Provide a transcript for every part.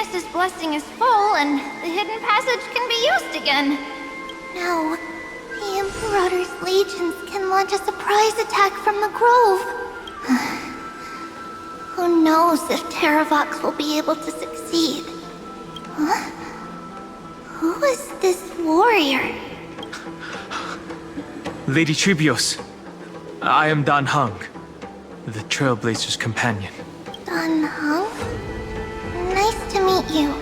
Genius's blessing is full and the hidden passage can be used again. No, the Imperator's legions can launch a surprise attack from the grove. Who knows if Terravox will be able to succeed? Huh? Who is this warrior? Lady Tribios, I am Dan Heng, the Trailblazer's companion. Dan Heng? Nice to meet you.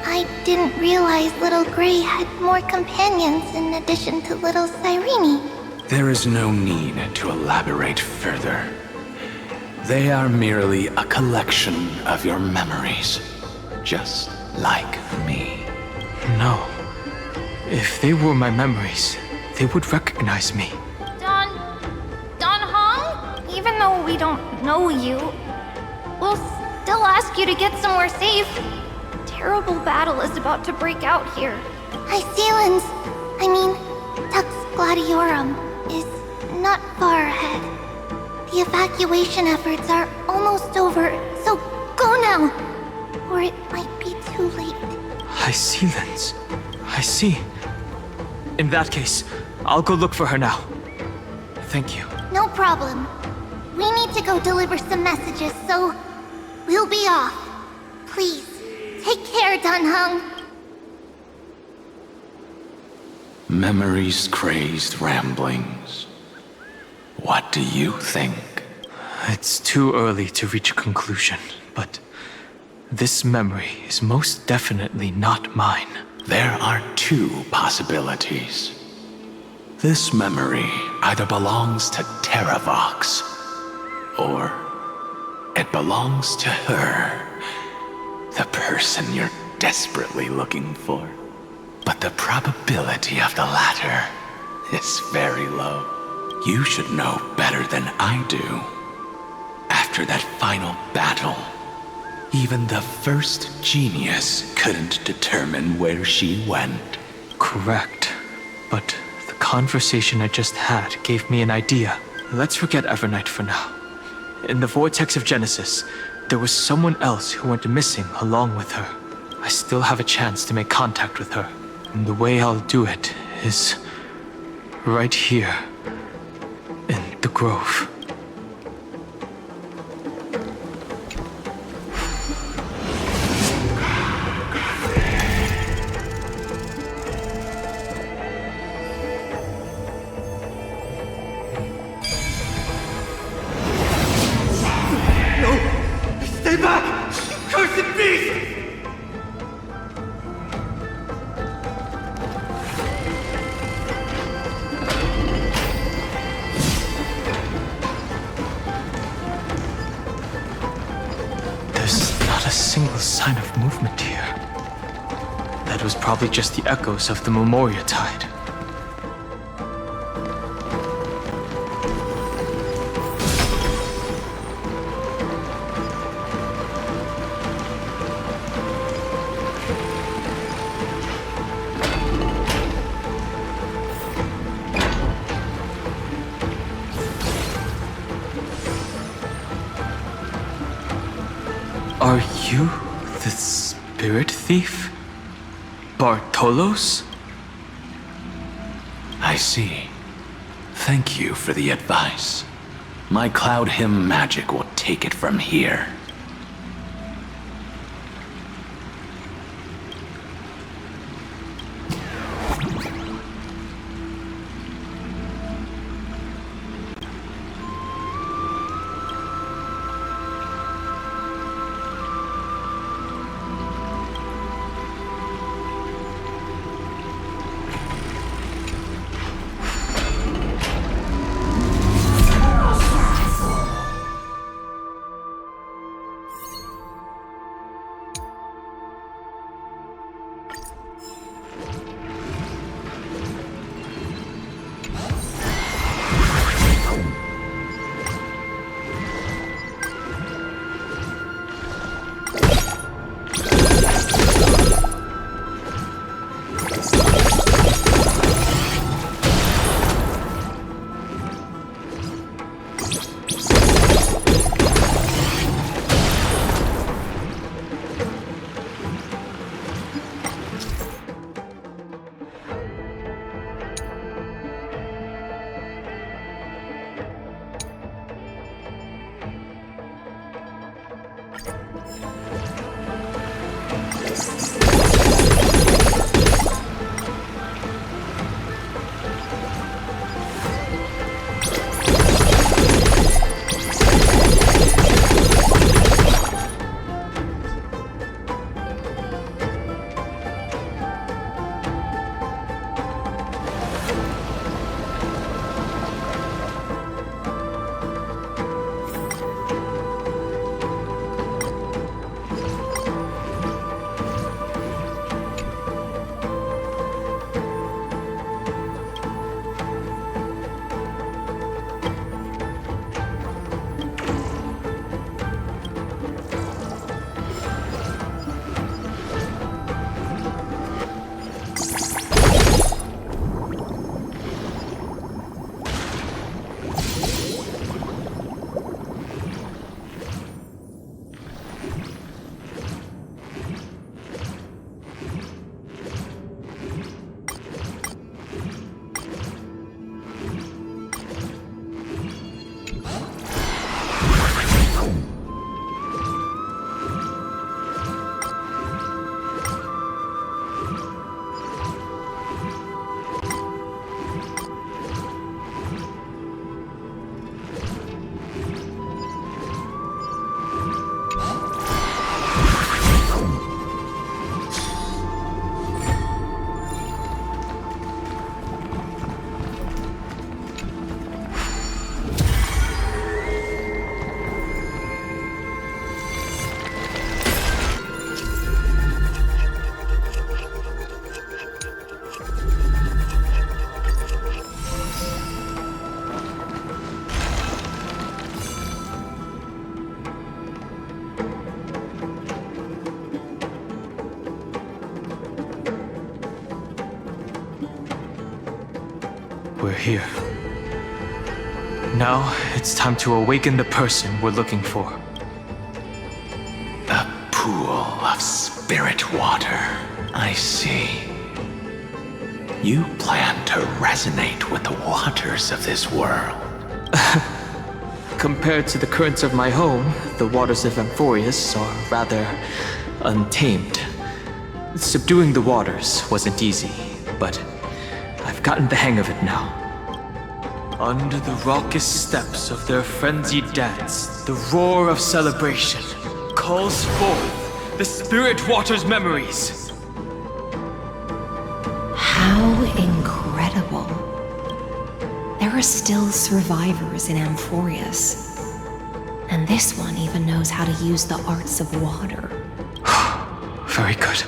I didn't realize Little Gray had more companions in addition to Little Cyrene. There is no need to elaborate further. They are merely a collection of your memories, just like me. No. If they were my memories, they would recognize me. Don Heng? Even though we don't know you, we'll still ask you to get somewhere safe. A terrible battle is about to break out here. Tux Gladiorum is not far ahead. The evacuation efforts are almost over, so go now! Or it might be too late. I see, Lens. I see. In that case, I'll go look for her now. Thank you. No problem. We need to go deliver some messages, so we'll be off. Please, take care, Dan Heng. Memories crazed ramblings. What do you think? It's too early to reach a conclusion, but this memory is most definitely not mine. There are two possibilities. This memory either belongs to Terravox, or it belongs to her, the person you're desperately looking for. But the probability of the latter is very low. You should know better than I do. After that final battle, even the first genius couldn't determine where she went. Correct. But the conversation I just had gave me an idea. Let's forget Evernight for now. In the Vortex of Genesis, there was someone else who went missing along with her. I still have a chance to make contact with her. And the way I'll do it is right here in the grove. Stay back! Cursed beast! There's not a single sign of movement here. That was probably just the echoes of the Memoria Tide. Are you the spirit thief? Bartolos? I see. Thank you for the advice. My Cloud Hymn magic will take it from here. We're here. Now, it's time to awaken the person we're looking for. A pool of spirit water. I see. You plan to resonate with the waters of this world. Compared to the currents of my home, the waters of Amphorius are rather untamed. Subduing the waters wasn't easy, but I've gotten the hang of it now. Under the raucous steps of their frenzied dance, the roar of celebration calls forth the Spirit Water's memories. How incredible. There are still survivors in Amphorius. And this one even knows how to use the arts of water. Very good.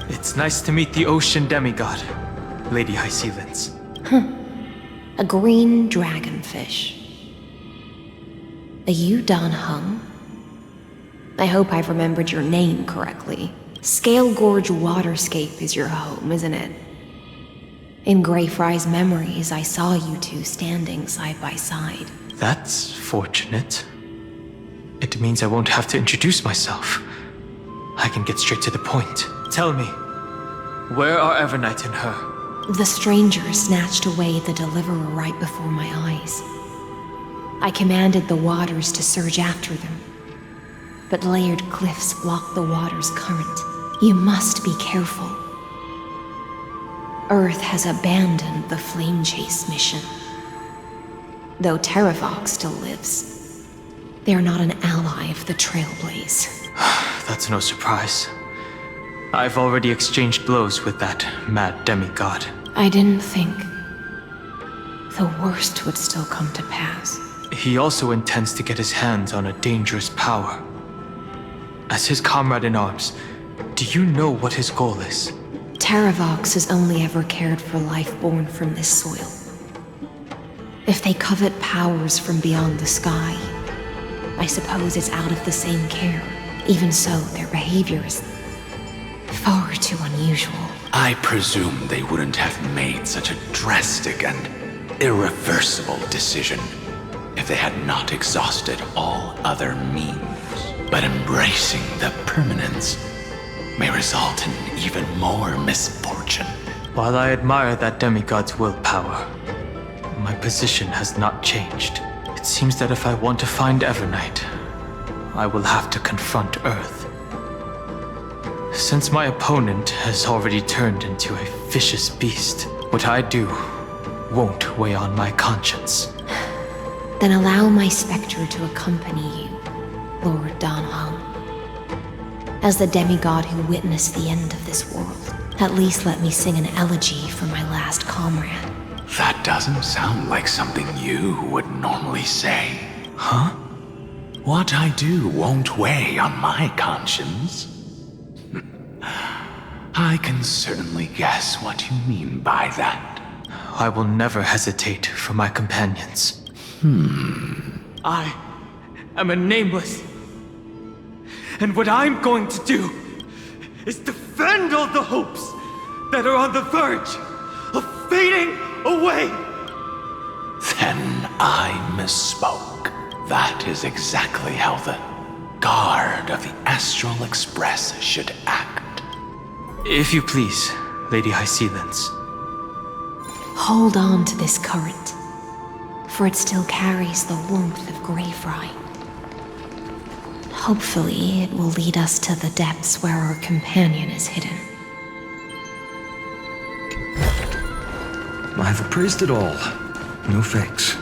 It's nice to meet the ocean demigod, Lady Hycealens. A green dragonfish. Are you Dan Hung? I hope I've remembered your name correctly. Scale Gorge Waterscape is your home, isn't it? In Greyfry's memories, I saw you two standing side by side. That's fortunate. It means I won't have to introduce myself. I can get straight to the point. Tell me, where are Evernight and her? The stranger snatched away the deliverer right before my eyes. I commanded the waters to surge after them, but layered cliffs block the water's current. You must be careful. Earth has abandoned the flame chase mission. Though Terravox still lives, they're not an ally of the Trailblaze. That's no surprise. I've already exchanged blows with that mad demigod. I didn't think the worst would still come to pass. He also intends to get his hands on a dangerous power. As his comrade in arms, do you know what his goal is? Terravox has only ever cared for life born from this soil. If they covet powers from beyond the sky, I suppose it's out of the same care. Even so, their behavior is far too unusual. I presume they wouldn't have made such a drastic and irreversible decision if they had not exhausted all other means. But embracing the permanence may result in even more misfortune. While I admire that demigod's willpower, my position has not changed. It seems that if I want to find Evernight, I will have to confront Earth. Since my opponent has already turned into a vicious beast, what I do won't weigh on my conscience. Then allow my spectre to accompany you, Lord Danhong. As the demigod who witnessed the end of this world, at least let me sing an elegy for my last comrade. That doesn't sound like something you would normally say. Huh? What I do won't weigh on my conscience. I can certainly guess what you mean by that. I will never hesitate for my companions. I am a nameless. And what I'm going to do is defend all the hopes that are on the verge of fading away. Then I misspoke. That is exactly how the guard of the Astral Express should act. If you please, Lady Hysealens. Hold on to this current, for it still carries the warmth of Greyfry. Hopefully, it will lead us to the depths where our companion is hidden. I've appraised it all. No fakes.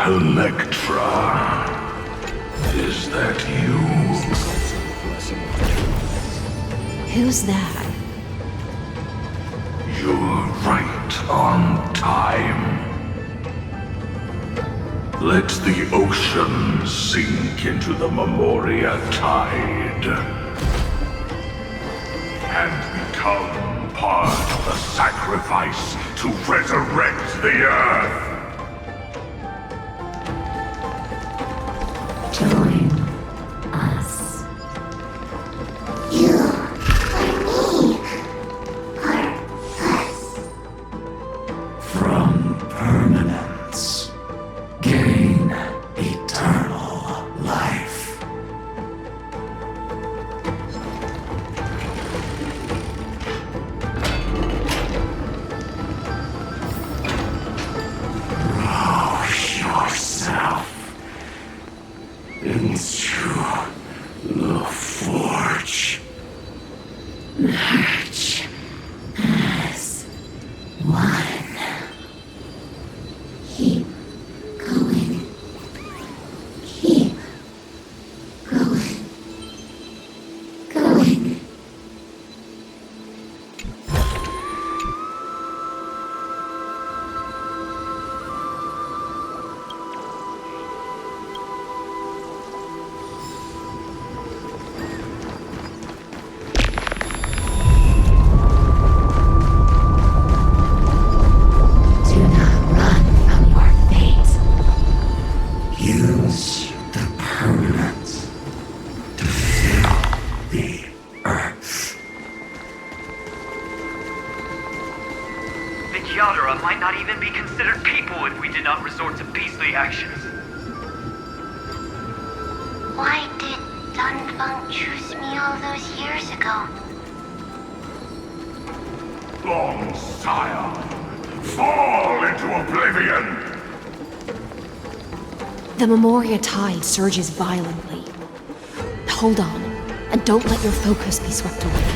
Electra, is that you? Who's that? You're right on time. Let the ocean sink into the Memoria tide and become part of the sacrifice to resurrect the Earth. Join us. You are me. Are us. From permanence, gain eternal life. Rouse yourself into the forge. Merge as one. Keep going. Keep going. Going. Do not run from your fate. Use the permanence to fill the earth. The Yadara might not even be considered people if we did not resort to beastly actions. Why did Dunfeng choose me all those years ago? Long Scion, fall into oblivion! The Memoria tide surges violently. Hold on, and don't let your focus be swept away.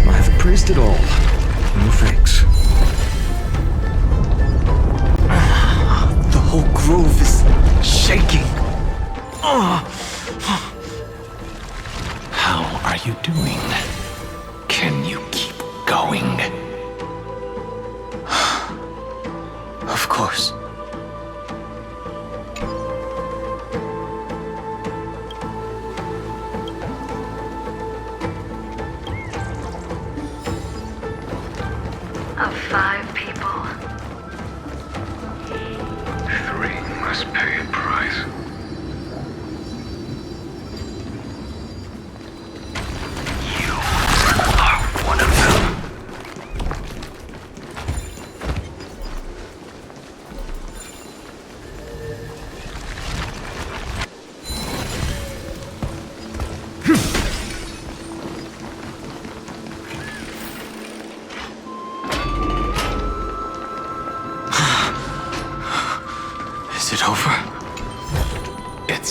I've appraised it all. No fakes. The whole grove is shaking. How are you doing? Can you keep going? Of course. Of 5 people. 3 must pay a price.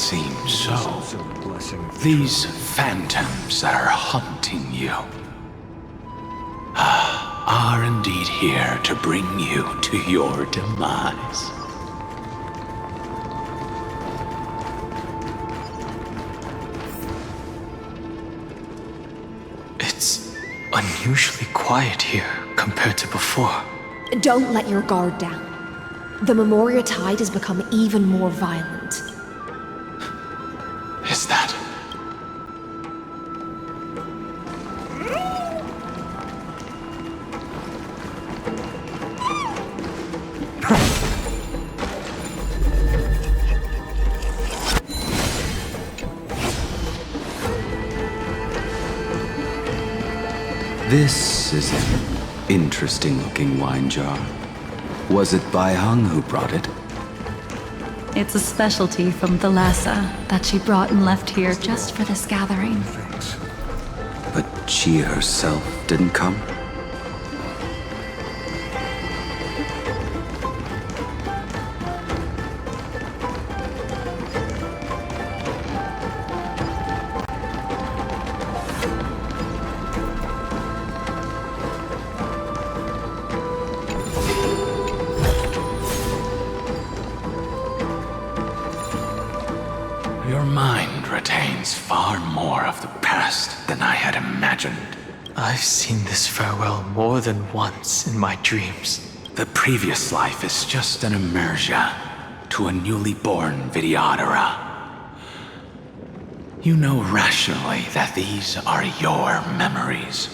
seems so. These phantoms that are haunting you are indeed here to bring you to your demise. It's unusually quiet here compared to before. Don't let your guard down. The Memoria tide has become even more violent. Is that? This is an interesting-looking wine jar. Was it Bai Hung who brought it? It's a specialty from the Lhasa that she brought and left here just for this gathering. But she herself didn't come? Your mind retains far more of the past than I had imagined. I've seen this farewell more than once in my dreams. The previous life is just an immersia to a newly born Vidyadhara. You know rationally that these are your memories,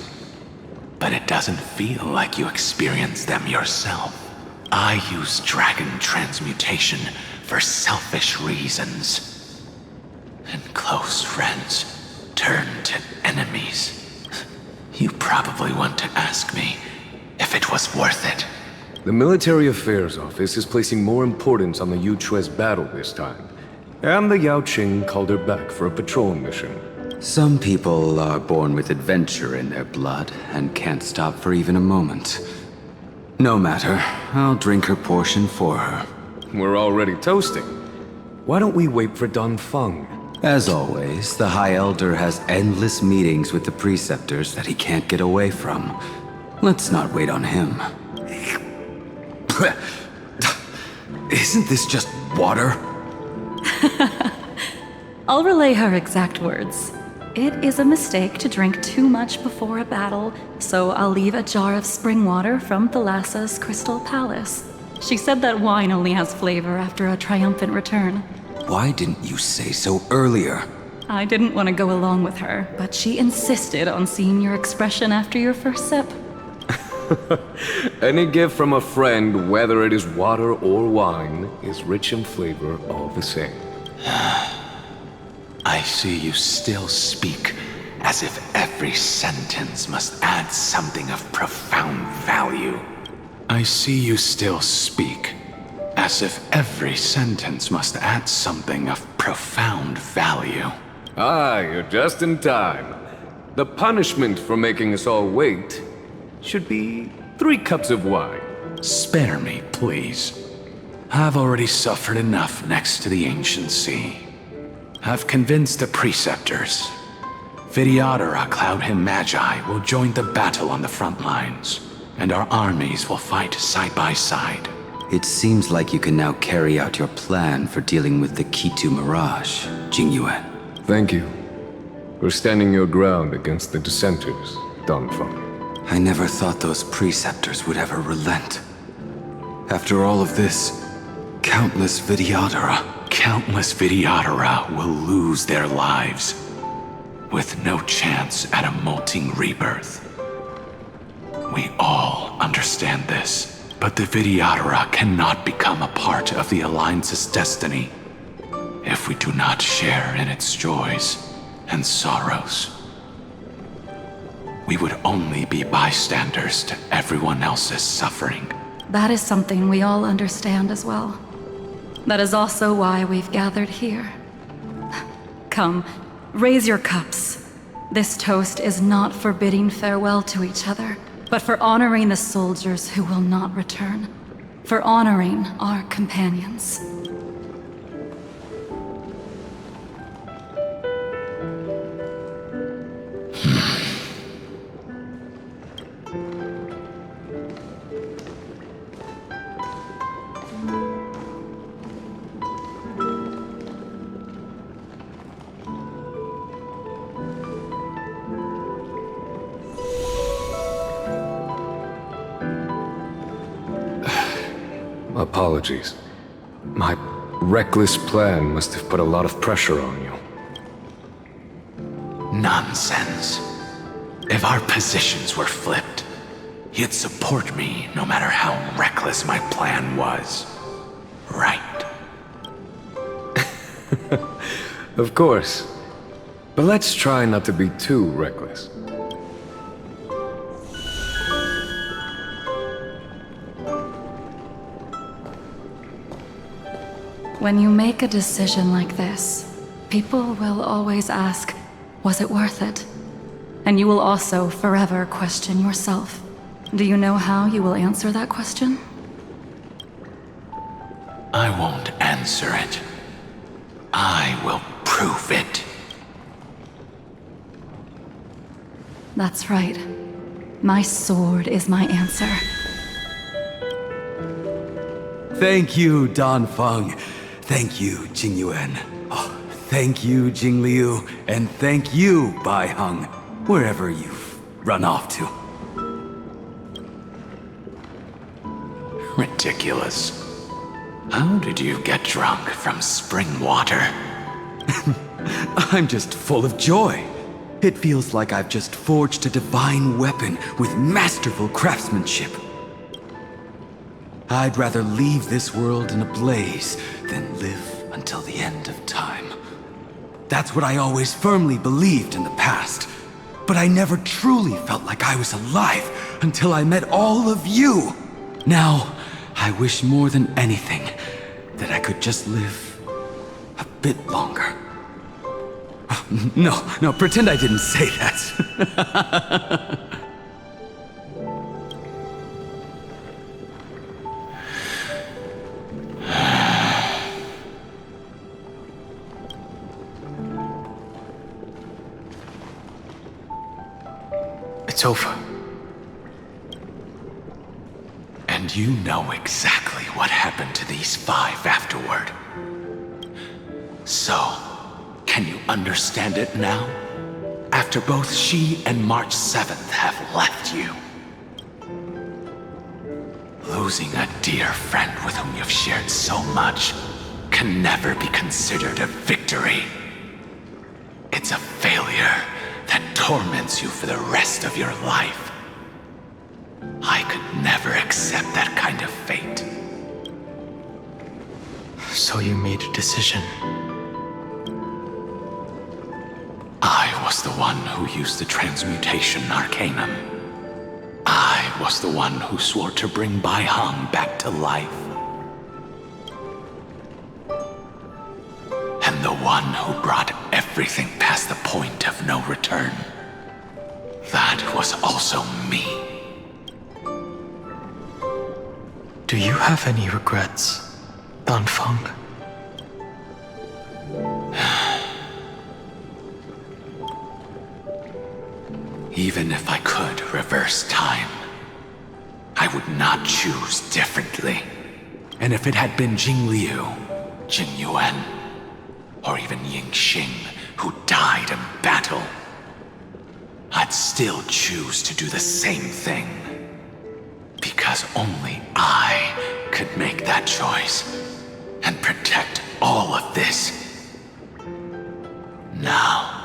but it doesn't feel like you experienced them yourself. I use dragon transmutation for selfish reasons. And close friends turn to enemies. You probably want to ask me if it was worth it. The Military Affairs Office is placing more importance on the Yuchue's battle this time. And the Yao Qing called her back for a patrol mission. Some people are born with adventure in their blood and can't stop for even a moment. No matter, I'll drink her portion for her. We're already toasting. Why don't we wait for Don Feng? As always, the High Elder has endless meetings with the Preceptors that he can't get away from. Let's not wait on him. Isn't this just water? I'll relay her exact words. It is a mistake to drink too much before a battle, so I'll leave a jar of spring water from the Lasa's Crystal Palace. She said that wine only has flavor after a triumphant return. Why didn't you say so earlier? I didn't want to go along with her, but she insisted on seeing your expression after your first sip. Any gift from a friend, whether it is water or wine, is rich in flavor all the same. I see you still speak as if every sentence must add something of profound value. I see you still speak as if every sentence must add something of profound value. Ah, you're just in time. The punishment for making us all wait should be 3 cups of wine. Spare me, please. I've already suffered enough next to the ancient sea. I've convinced the Preceptors. Vidyadhara Cloud Him Magi will join the battle on the front lines, and our armies will fight side by side. It seems like you can now carry out your plan for dealing with the Kitu Mirage, Jingyue. Thank you for standing your ground against the dissenters, Don Feng. I never thought those Preceptors would ever relent. After all of this, countless Vidyadhara will lose their lives, with no chance at a molting rebirth. We all understand this. But the Vidyadhara cannot become a part of the Alliance's destiny if we do not share in its joys and sorrows. We would only be bystanders to everyone else's suffering. That is something we all understand as well. That is also why we've gathered here. Come, raise your cups. This toast is not for bidding farewell to each other, but for honoring the soldiers who will not return. For honoring our companions. Apologies. My reckless plan must have put a lot of pressure on you. Nonsense. If our positions were flipped, you'd support me no matter how reckless my plan was. Right? Of course. But let's try not to be too reckless. When you make a decision like this, people will always ask, was it worth it? And you will also forever question yourself. Do you know how you will answer that question? I won't answer it. I will prove it. That's right. My sword is my answer. Thank you, Dan Feng. Thank you, Jing Yuan. Oh, thank you, Jing Liu. And thank you, Bai Heng, wherever you've run off to. Ridiculous. How did you get drunk from spring water? I'm just full of joy. It feels like I've just forged a divine weapon with masterful craftsmanship. I'd rather leave this world in a blaze than live until the end of time. That's what I always firmly believed in the past. But I never truly felt like I was alive until I met all of you. Now, I wish more than anything that I could just live a bit longer. No, pretend I didn't say that. It's over. And you know exactly what happened to these 5 afterward. So, can you understand it now? After both she and March 7th have left you. Losing a dear friend with whom you've shared so much can never be considered a victory. It's a failure that torments you for the rest of your life. I could never accept that kind of fate. So you made a decision. I was the one who used the transmutation arcanum. I was the one who swore to bring Bai Heng back to life. And the one who brought everything past the point of no return. That was also me. Do you have any regrets, Dan Feng? Even if I could reverse time, I would not choose differently. And if it had been Jing Liu, Jing Yuan, or even Ying Xing who died in battle, I'd still choose to do the same thing. Because only I could make that choice and protect all of this. Now,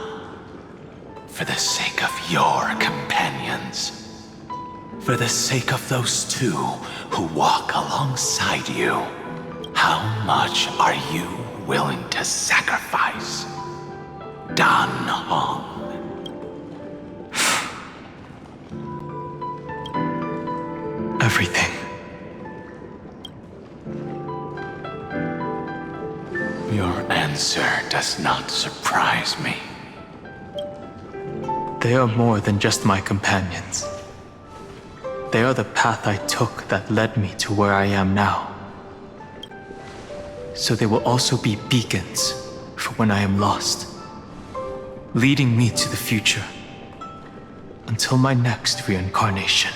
for the sake of your companions, for the sake of those 2 who walk alongside you, how much are you willing to sacrifice? Dan Heng. Everything. Your answer does not surprise me. They are more than just my companions. They are the path I took that led me to where I am now. So they will also be beacons for when I am lost, leading me to the future until my next reincarnation.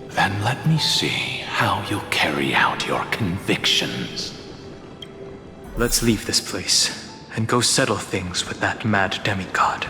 Then let me see how you'll carry out your convictions. Let's leave this place and go settle things with that mad demigod.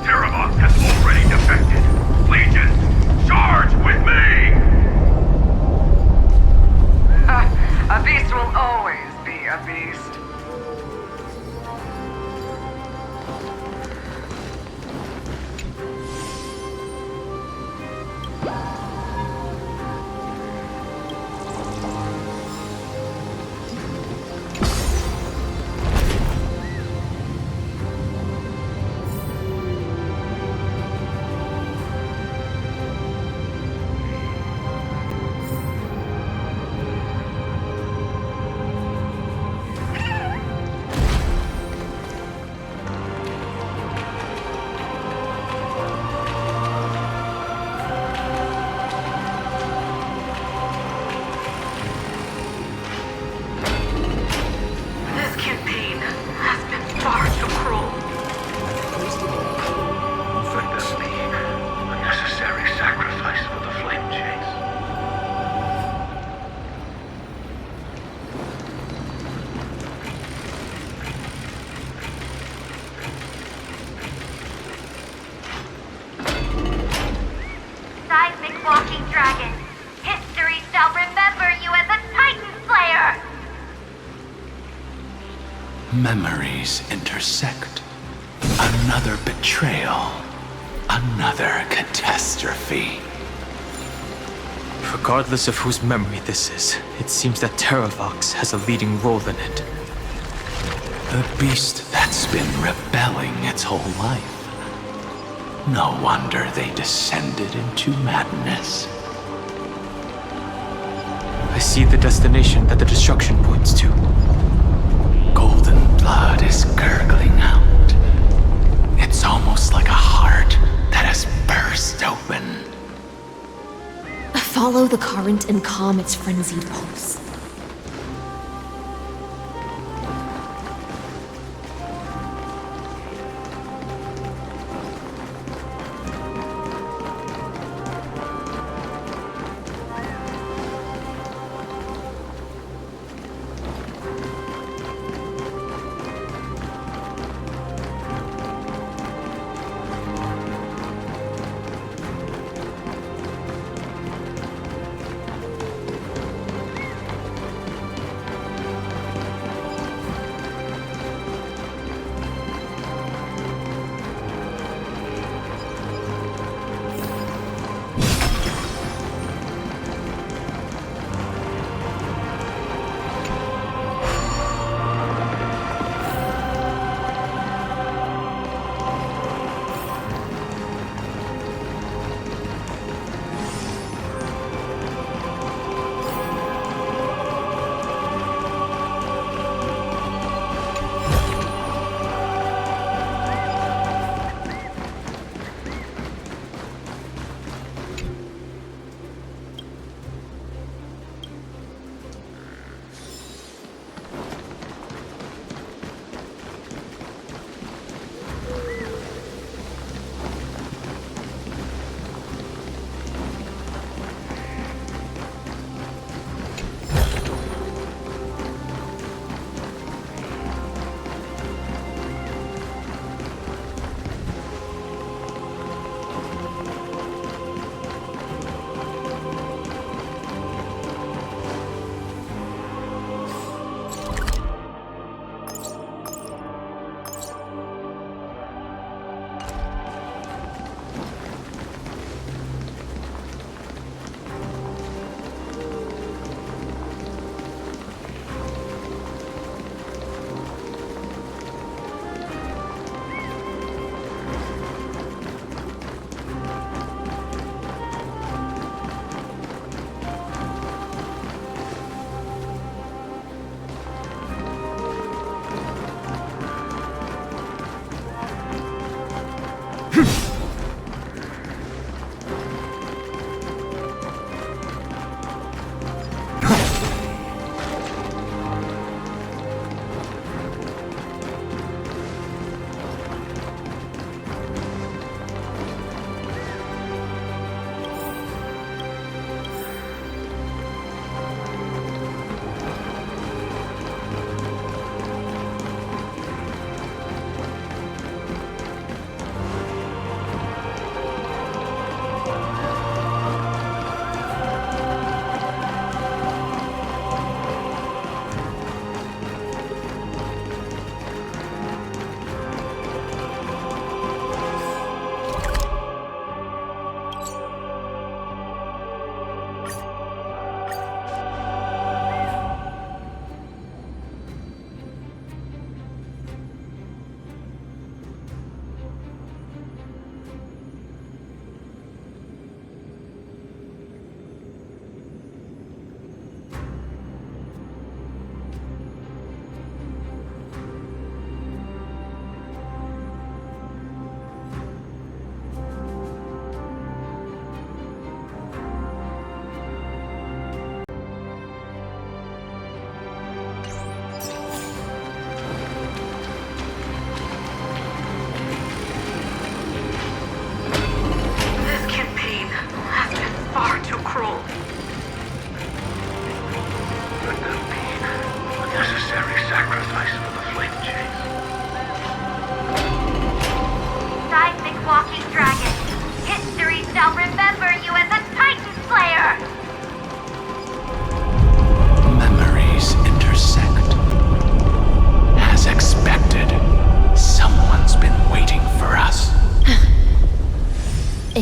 Terravox has already defected. Legion, charge with me! A beast will always be a beast. This campaign has been far too cruel. Let them be a necessary sacrifice for the flame chase. Seismic walking dragon. History shall remember you as a Titan Slayer! Memories intersect. Another betrayal. Another catastrophe. Regardless of whose memory this is, it seems that Terravox has a leading role in it. The beast that's been rebelling its whole life. No wonder they descended into madness. I see the destination that the destruction points to. Golden blood is gurgling out. It's almost like a heart that has burst open. Follow the current and calm its frenzied pulse.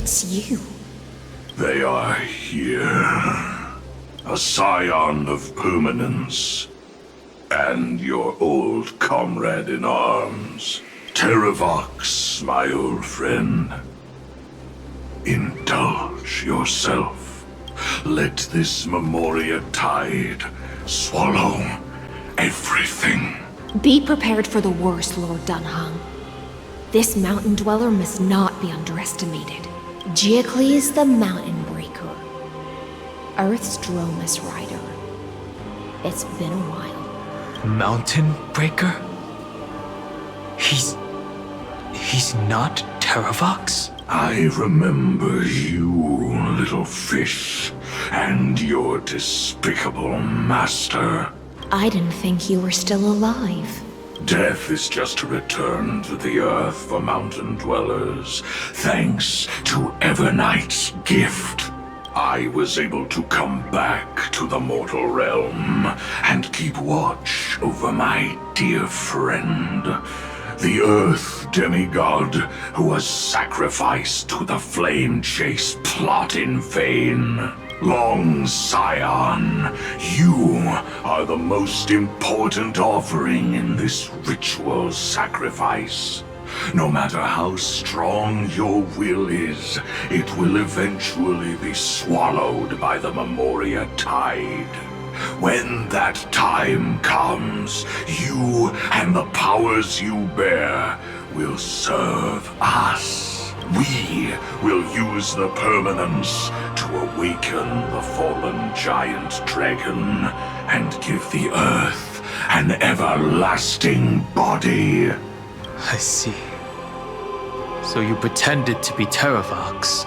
It's you. They are here. A scion of permanence. And your old comrade in arms. Terravox, my old friend. Indulge yourself. Let this Memoria tide swallow everything. Be prepared for the worst, Lord Dunhung. This mountain dweller must not be underestimated. Giacles the Mountain Breaker. Earth's Dromus Rider. It's been a while. Mountain Breaker? He's not Terravox? I remember you, little fish, and your despicable master. I didn't think you were still alive. Death is just a return to the earth for mountain dwellers, thanks to Evernight's gift. I was able to come back to the mortal realm and keep watch over my dear friend, the Earth demigod who was sacrificed to the flame chase plot in vain. Long Scion, you are the most important offering in this ritual sacrifice. No matter how strong your will is, it will eventually be swallowed by the Memoria tide. When that time comes, you and the powers you bear will serve us. We will use the permanence to awaken the fallen giant dragon and give the earth an everlasting body. I see. So you pretended to be Terravox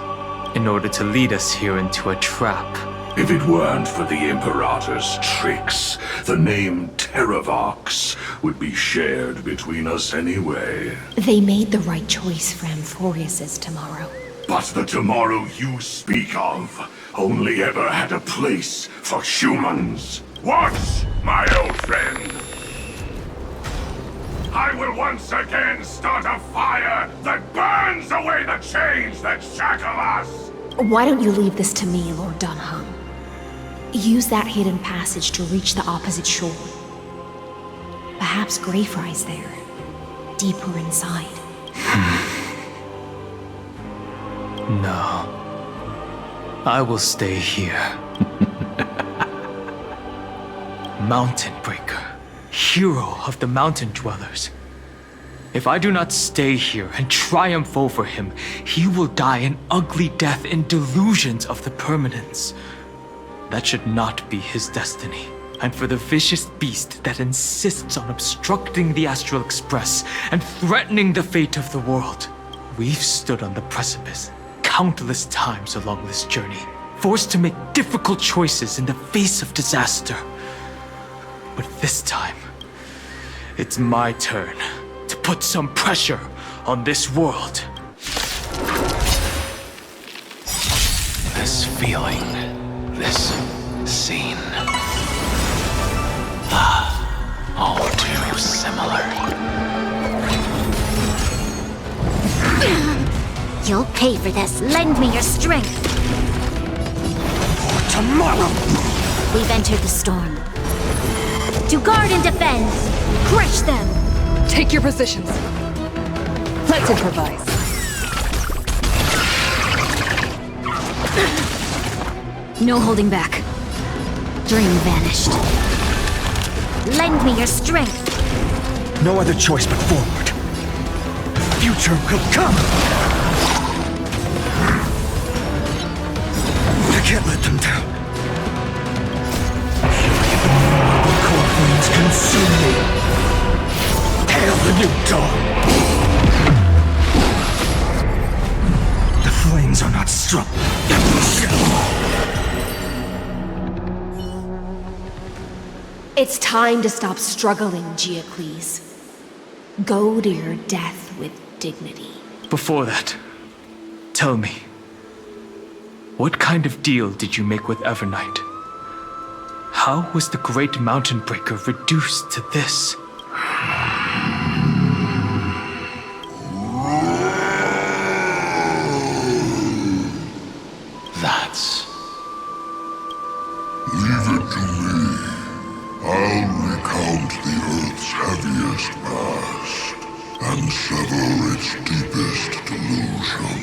in order to lead us here into a trap. If it weren't for the Imperator's tricks, the name Terravox would be shared between us anyway. They made the right choice for Amphorius's tomorrow. But the tomorrow you speak of only ever had a place for humans. Watch, my old friend! I will once again start a fire that burns away the chains that shackle us! Why don't you leave this to me, Lord Dunhung? Use that hidden passage to reach the opposite shore. Perhaps Greyfry's there, deeper inside. No. I will stay here. Mountain Breaker, hero of the mountain dwellers. If I do not stay here and triumph over him, he will die an ugly death in delusions of the permanence. That should not be his destiny. And for the vicious beast that insists on obstructing the Astral Express and threatening the fate of the world. We've stood on the precipice countless times along this journey, forced to make difficult choices in the face of disaster. But this time, it's my turn to put some pressure on this world. This feeling, this scene. All too similar. You'll pay for this. Lend me your strength. For tomorrow! We've entered the storm. To guard and defend! Crush them! Take your positions. Let's improvise. No holding back. Dream vanished. Lend me your strength. No other choice but forward. The future will come! I can't let them down. The core flames consume me. Hail the new dawn! The flames are not strong. It's time to stop struggling, Giacles. Go to your death with dignity. Before that, tell me, what kind of deal did you make with Evernight? How was the Great Mountain Breaker reduced to this? I'll recount the Earth's heaviest past and sever its deepest delusion.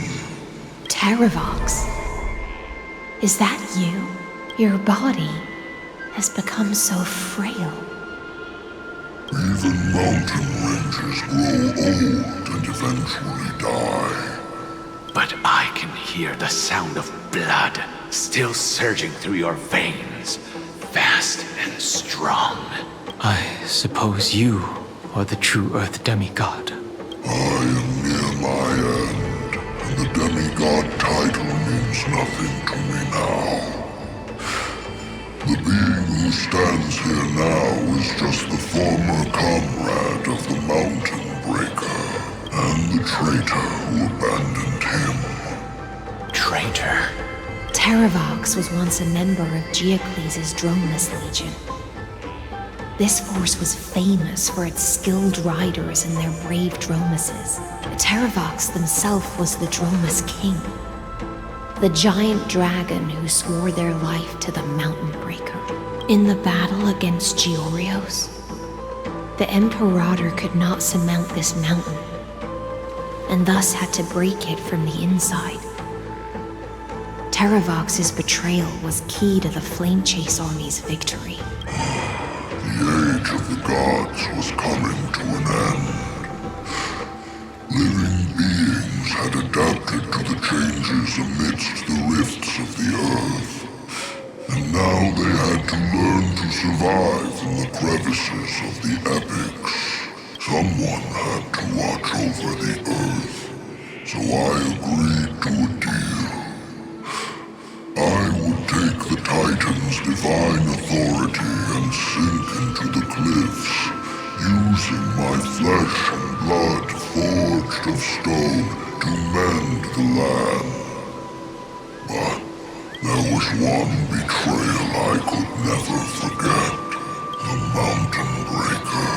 Terravox? Is that you? Your body has become so frail. Even mountain ranges grow old and eventually die. But I can hear the sound of blood still surging through your veins, fast and strong. I suppose you are the true Earth demigod. I am near my end, and the demigod title means nothing to me now. The being who stands here now is just the former comrade of the Mountain Breaker, and the traitor who abandoned him. Traitor? Terravox was once a member of Geocles' Dromus Legion. This force was famous for its skilled riders and their brave Dromuses. Terravox himself was the Dromus King, the giant dragon who swore their life to the Mountain Breaker. In the battle against Georios, the Imperator could not surmount this mountain, and thus had to break it from the inside. Terravox's betrayal was key to the Flame Chase Army's victory. The age of the gods was coming to an end. Living beings had adapted to the changes amidst the rifts of the earth, and now they had to learn to survive in the crevices of the epics. Someone had to watch over the earth, so I agreed to a deal. I would take the Titan's divine authority and sink into the cliffs, using my flesh and blood forged of stone to mend the land. But there was one betrayal I could never forget. The Mountain Breaker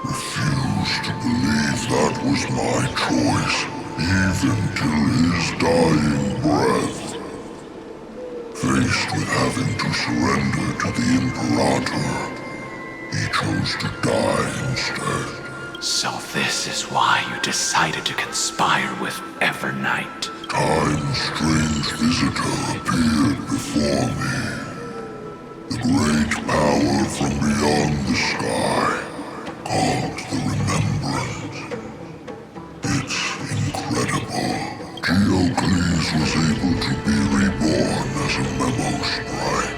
refused to believe that was my choice, even till his dying breath. Faced with having to surrender to the Imperator, he chose to die instead. So this is why you decided to conspire with Evernight. Time's strange visitor appeared before me. The great power from beyond the sky, called the Remembrance. It's incredible. Geocles was able to be reborn as a memo sprite.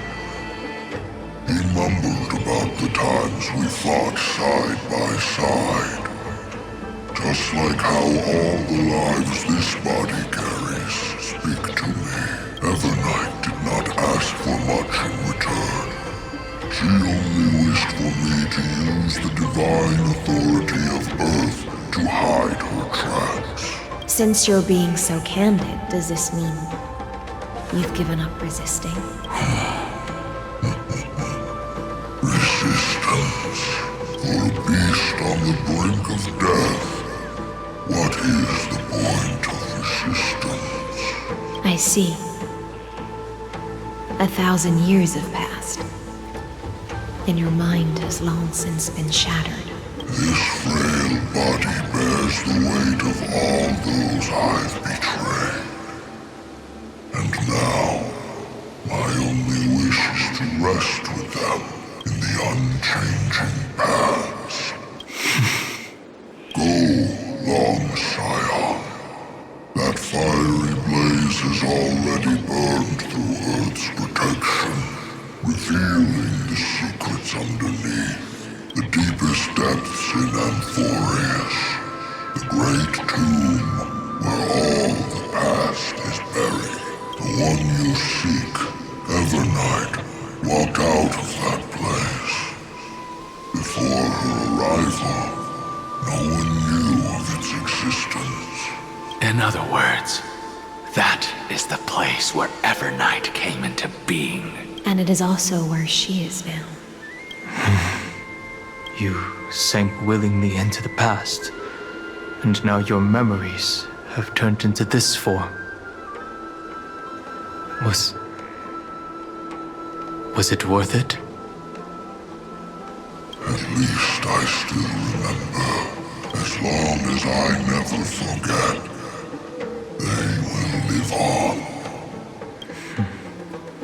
He mumbled about the times we fought side by side. Just like how all the lives this body carries speak to me. Evernight did not ask for much in return. She only wished for me to use the divine authority of Earth to hide her tracks. Since you're being so candid, does this mean you've given up resisting? Resistance. For a beast on the brink of death. What is the point of resistance? I see. 1,000 years have passed, and your mind has long since been shattered. This frail body bears the weight of all those I've betrayed. And now, my only wish is to rest with them in the unchanging past. Go, long Scion. That fiery blaze has already burned through Earth's protection, revealing the secrets underneath. The deepest depths in Amphorius, the great tomb where all the past is buried. The one you seek, Evernight, walked out of that place. Before her arrival, no one knew of its existence. In other words, that is the place where Evernight came into being. And it is also where she is now. You sank willingly into the past, and now your memories have turned into this form. Was it worth it? At least I still remember. As long as I never forget, they will live on.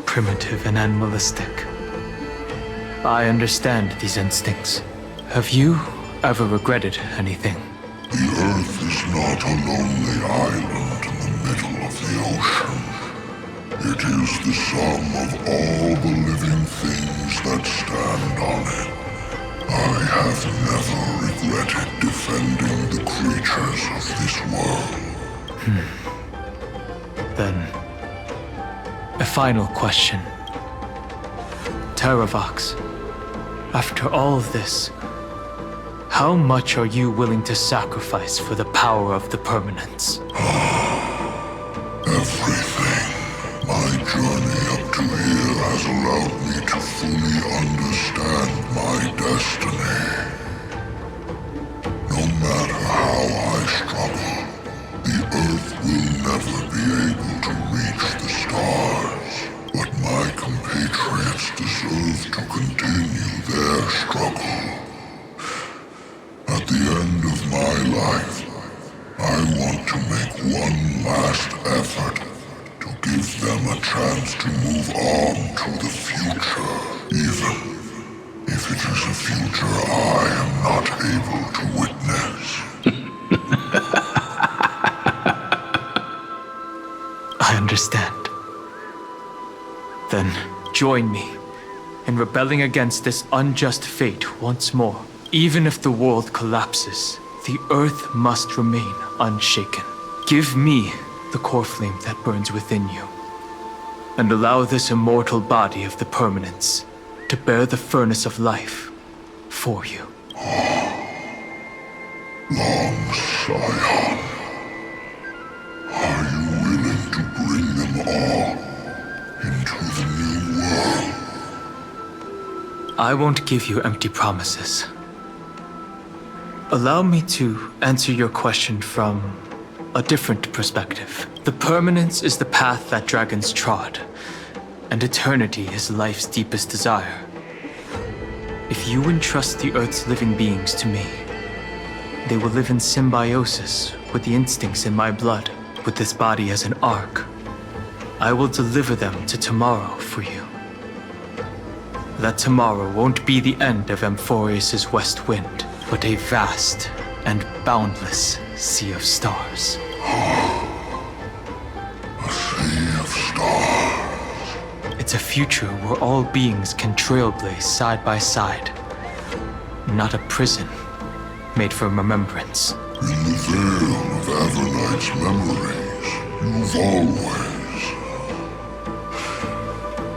Primitive and animalistic. I understand these instincts. Have you ever regretted anything? The Earth is not a lonely island in the middle of the ocean. It is the sum of all the living things that stand on it. I have never regretted defending the creatures of this world. Then, a final question. Terravox, after all of this, how much are you willing to sacrifice for the power of the permanence? Everything. My journey up to here has allowed me to fully understand my destiny. No matter how I struggle, the Earth will never be able to reach the stars. But my compatriots deserve to continue their struggle. At the end of my life, I want to make one last effort to give them a chance to move on to the future, even if it is a future I am not able to witness. I understand. Then join me in rebelling against this unjust fate once more. Even if the world collapses, the Earth must remain unshaken. Give me the core flame that burns within you, and allow this immortal body of the permanence to bear the furnace of life for you. Long Scion, are you willing to bring them all into the new world? I won't give you empty promises. Allow me to answer your question from a different perspective. The permanence is the path that dragons trod, and eternity is life's deepest desire. If you entrust the Earth's living beings to me, they will live in symbiosis with the instincts in my blood, with this body as an ark. I will deliver them to tomorrow for you. That tomorrow won't be the end of Amphorius' west wind, but a vast and boundless sea of stars. A sea of stars. It's a future where all beings can trailblaze side by side. Not a prison made for remembrance. In the veil of Avernight's memories, you've always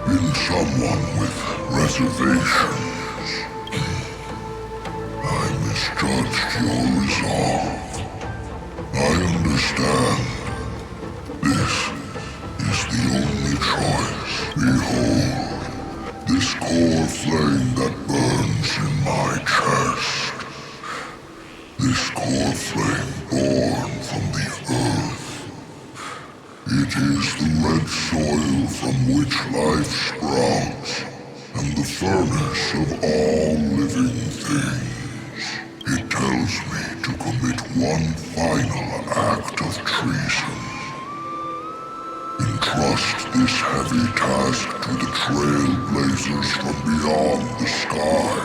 been someone with reservations. I misjudged your resolve. I understand. This is the only choice. Behold, this core flame that burns in my chest. This core flame born from the earth. It is the red soil from which life sprouts, and the furnace of all living things. It tells me to commit one final act of treason. Entrust this heavy task to the trailblazers from beyond the sky.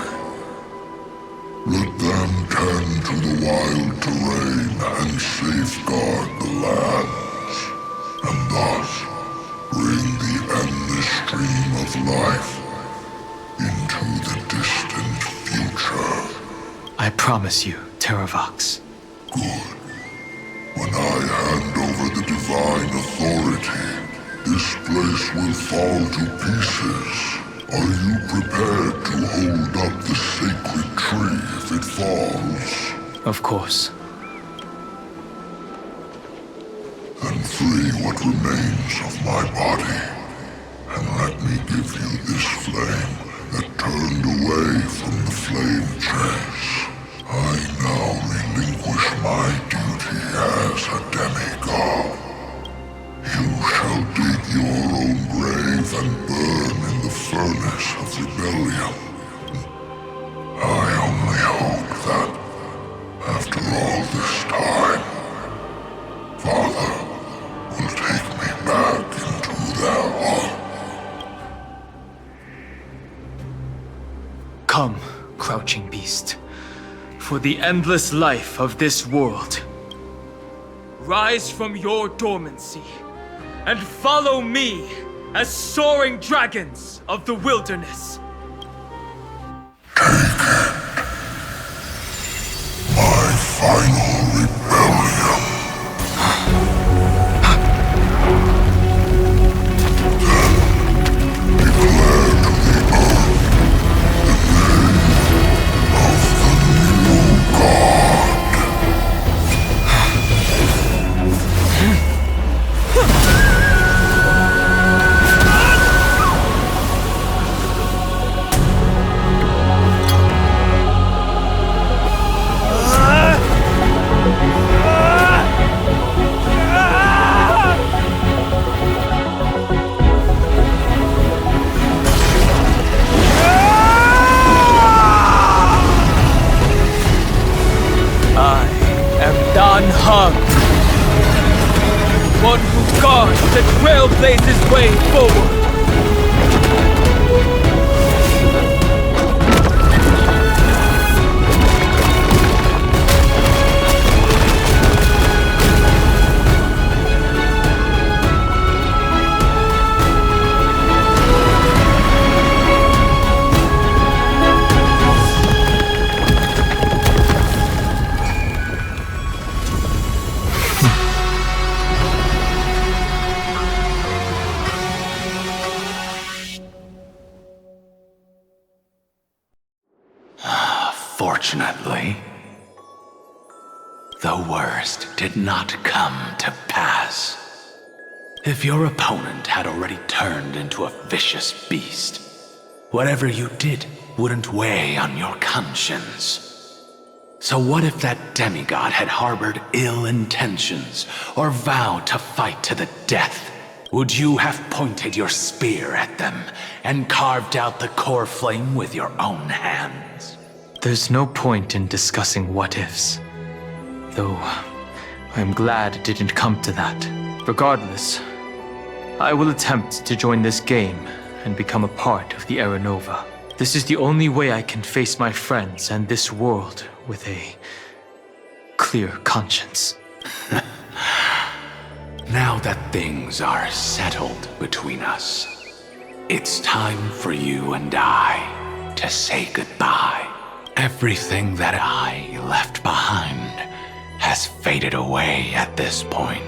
Let them tend to the wild terrain and safeguard the lands, and thus bring the endless stream of life into the distant future. I promise you, Terravox. Good. When I hand over the divine authority, this place will fall to pieces. Are you prepared to hold up the sacred tree if it falls? Of course. Then free what remains of my body, and let me give you this flame that turned away from the flame chase. I now relinquish my duty as a demigod. You shall dig your own grave and burn in the furnace of rebellion. I crouching beast, for the endless life of this world. Rise from your dormancy and follow me as soaring dragons of the wilderness. My final rebellion. One who guards the trailblazer's way forward. Fortunately, the worst did not come to pass. If your opponent had already turned into a vicious beast, whatever you did wouldn't weigh on your conscience. So what if that demigod had harbored ill intentions or vowed to fight to the death? Would you have pointed your spear at them and carved out the core flame with your own hands? There's no point in discussing what-ifs. Though, I'm glad it didn't come to that. Regardless, I will attempt to join this game and become a part of the Era Nova. This is the only way I can face my friends and this world with a clear conscience. Now that things are settled between us, it's time for you and I to say goodbye. Everything that I left behind has faded away at this point.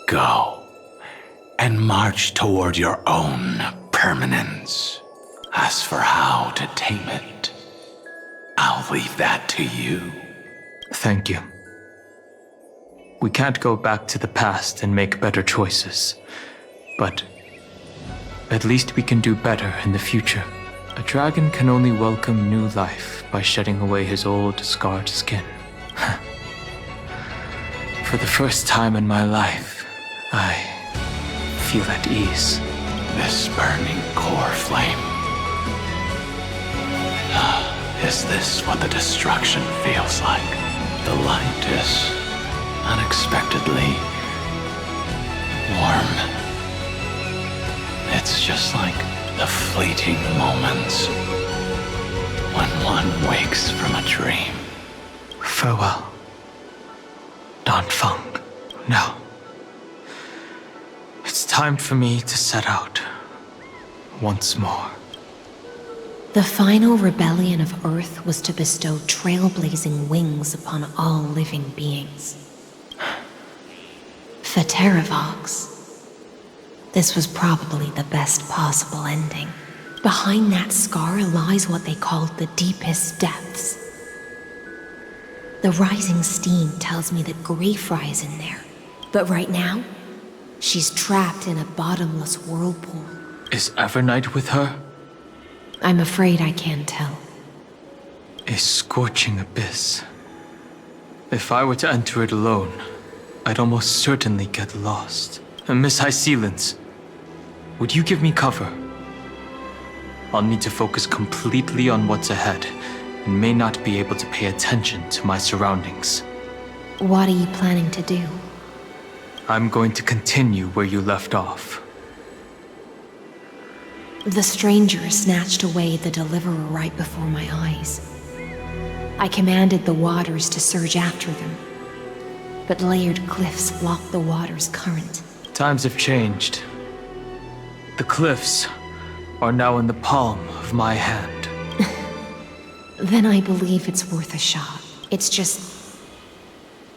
Go and march toward your own permanence. As for how to tame it, I'll leave that to you. Thank you. We can't go back to the past and make better choices, but at least we can do better in the future. A dragon can only welcome new life by shedding away his old, scarred skin. For the first time in my life, I feel at ease. This burning core flame. Is this what the destruction feels like? The light is unexpectedly warm. It's just like the fleeting moments when one wakes from a dream. Farewell, Dan Feng. Now, it's time for me to set out once more. The final rebellion of Earth was to bestow trailblazing wings upon all living beings. For Terravox, this was probably the best possible ending. Behind that scar lies what they called the deepest depths. The rising steam tells me that Greyfry is in there. But right now, she's trapped in a bottomless whirlpool. Is Evernight with her? I'm afraid I can't tell. A scorching abyss. If I were to enter it alone, I'd almost certainly get lost. And Miss High Sealants, would you give me cover? I'll need to focus completely on what's ahead, and may not be able to pay attention to my surroundings. What are you planning to do? I'm going to continue where you left off. The stranger snatched away the deliverer right before my eyes. I commanded the waters to surge after them, but layered cliffs blocked the water's current. Times have changed. The cliffs are now in the palm of my hand. Then I believe it's worth a shot. It's just...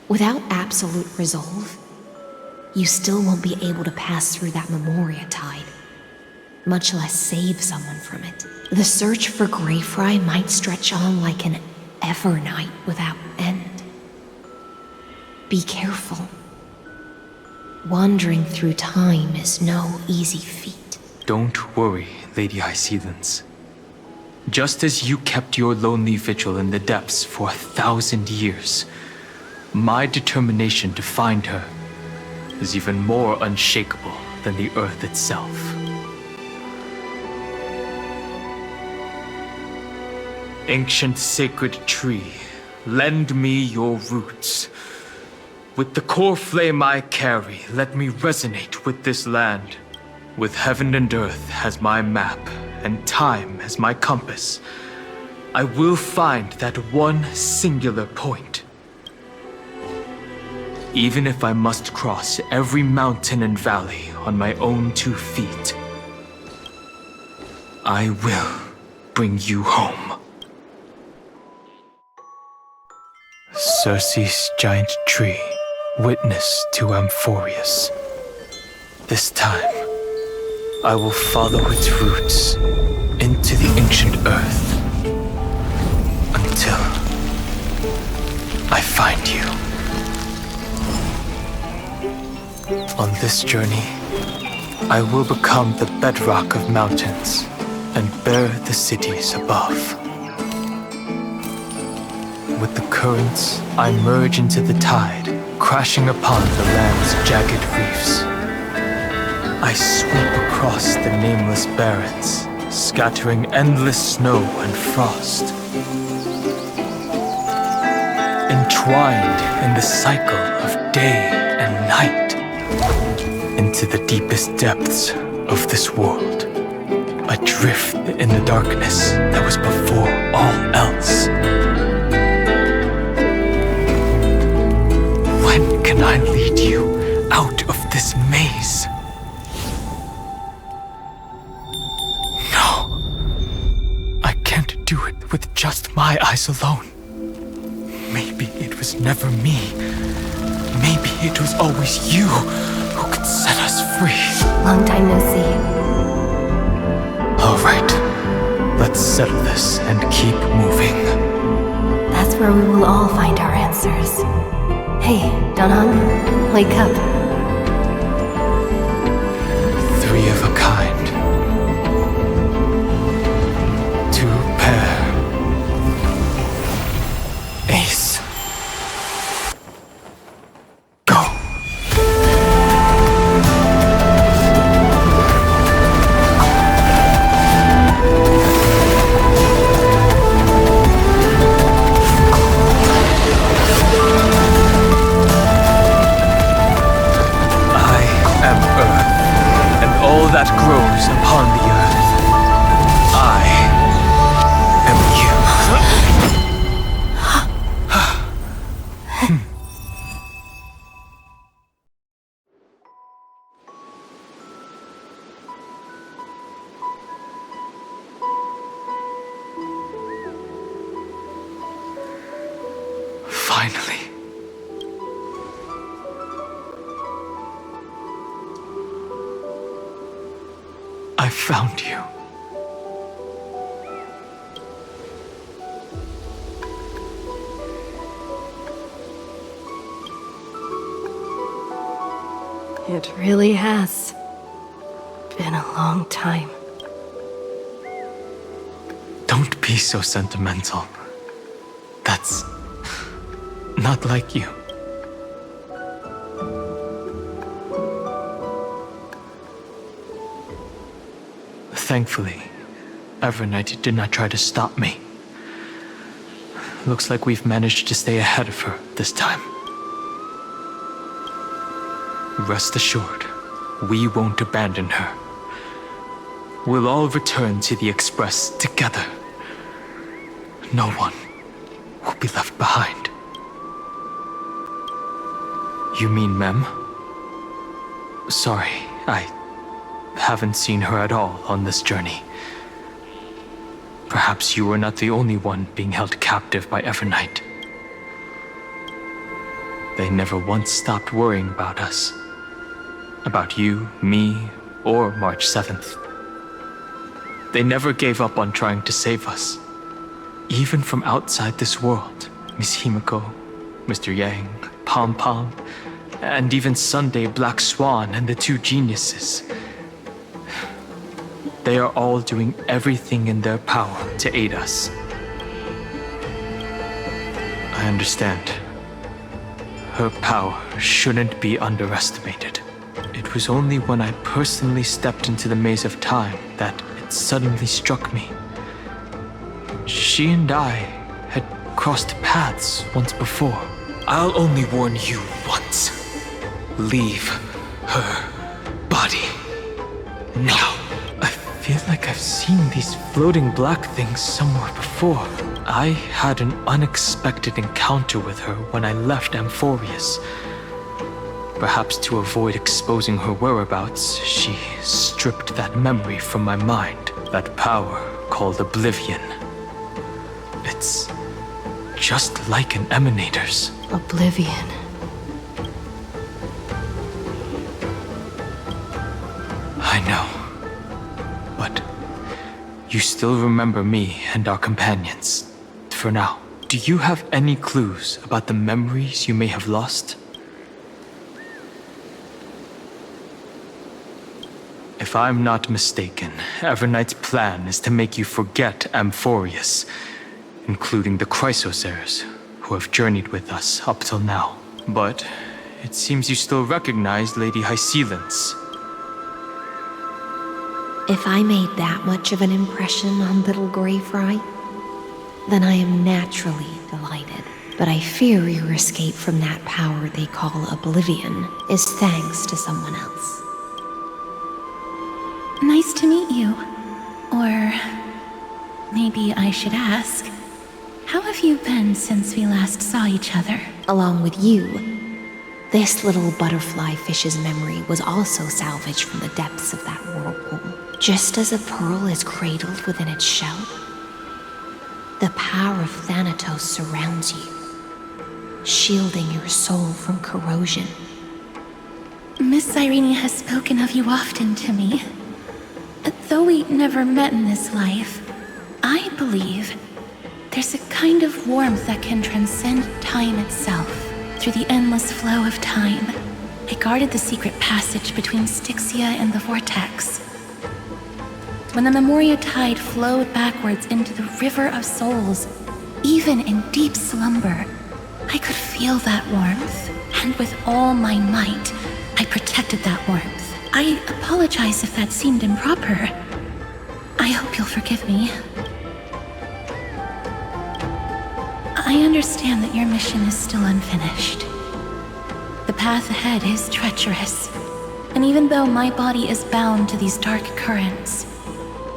without absolute resolve, you still won't be able to pass through that Memoria tide, much less save someone from it. The search for Greyfry might stretch on like an evernight without end. Be careful. Wandering through time is no easy feat. Don't worry, Lady Hyacinths. Just as you kept your lonely vigil in the depths for 1,000 years, my determination to find her is even more unshakable than the earth itself. Ancient sacred tree, lend me your roots. With the core flame I carry, let me resonate with this land. With heaven and earth as my map, and time as my compass, I will find that one singular point. Even if I must cross every mountain and valley on my own 2 feet, I will bring you home. Circe's giant tree, witness to Amphorius. This time, I will follow its roots into the ancient earth until I find you. On this journey, I will become the bedrock of mountains and bear the cities above. With the currents, I merge into the tide, crashing upon the land's jagged reefs. I sweep across the nameless barrens, scattering endless snow and frost. Entwined in the cycle of day and night, into the deepest depths of this world, adrift in the darkness that was before all else. When can I lead you out of this maze? Do it with just my eyes alone. Maybe it was never me. Maybe it was always you who could set us free. Long time no see. All right, let's settle this and keep moving. That's where we will all find our answers. Hey, Donhong, wake up. 3 of a kind. Ace. Go. I am Earth, and all that grows upon the earth. I am you. Finally. I found you. It really has been a long time. Don't be so sentimental. That's not like you. Thankfully, Evernight did not try to stop me. Looks like we've managed to stay ahead of her this time. Rest assured, we won't abandon her. we'll all return to the Express together. No one will be left behind. You mean Mem? Sorry, I haven't seen her at all on this journey. Perhaps you were not the only one being held captive by Evernight. They never once stopped worrying about us. About you, me, or March 7th. They never gave up on trying to save us. Even from outside this world, Miss Himiko, Mr. Yang, Pom Pom, and even Sunday Black Swan and the two geniuses. They are all doing everything in their power to aid us. I understand. Her power shouldn't be underestimated. It was only when I personally stepped into the maze of time that it suddenly struck me. She and I had crossed paths once before. I'll only warn you once. Leave her body now. I feel like I've seen these floating black things somewhere before. I had an unexpected encounter with her when I left Amphorius. Perhaps to avoid exposing her whereabouts, she stripped that memory from my mind. That power called Oblivion. It's just like an emanator's. Oblivion. I know. But you still remember me and our companions. For now, do you have any clues about the memories you may have lost? If I'm not mistaken, Evernight's plan is to make you forget Amphorius, including the Chrysosers, who have journeyed with us up till now. But it seems you still recognize Lady Hycelens. If I made that much of an impression on little Greyfry, then I am naturally delighted. But I fear your escape from that power they call Oblivion is thanks to someone else. Nice to meet you. Or maybe I should ask, how have you been since we last saw each other? Along with you, this little butterfly fish's memory was also salvaged from the depths of that whirlpool. Just as a pearl is cradled within its shell, the power of Thanatos surrounds you, shielding your soul from corrosion. Miss Irene has spoken of you often to me. Though we never met in this life, I believe there's a kind of warmth that can transcend time itself. Through the endless flow of time, I guarded the secret passage between Styxia and the Vortex. When the Memoria tide flowed backwards into the River of Souls, even in deep slumber, I could feel that warmth, and with all my might, I protected that warmth. I apologize if that seemed improper. I hope you'll forgive me. I understand that your mission is still unfinished. The path ahead is treacherous, and even though my body is bound to these dark currents,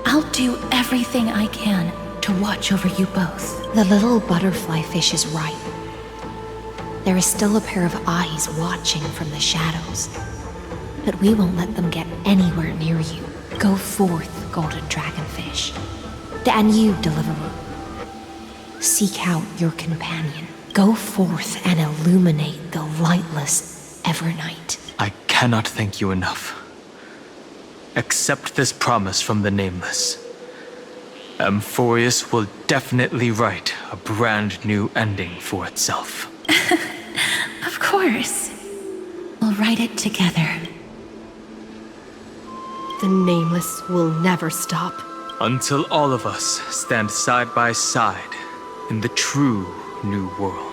I'll do everything I can to watch over you both. The little butterfly fish is right. There is still a pair of eyes watching from the shadows, but we won't let them get anywhere near you. Go forth, golden dragonfish. And you, deliverer. Seek out your companion. Go forth and illuminate the lightless Evernight. I cannot thank you enough. Accept this promise from the Nameless. Amphorius will definitely write a brand new ending for itself. Of course. We'll write it together. The Nameless will never stop. Until all of us stand side by side in the true new world.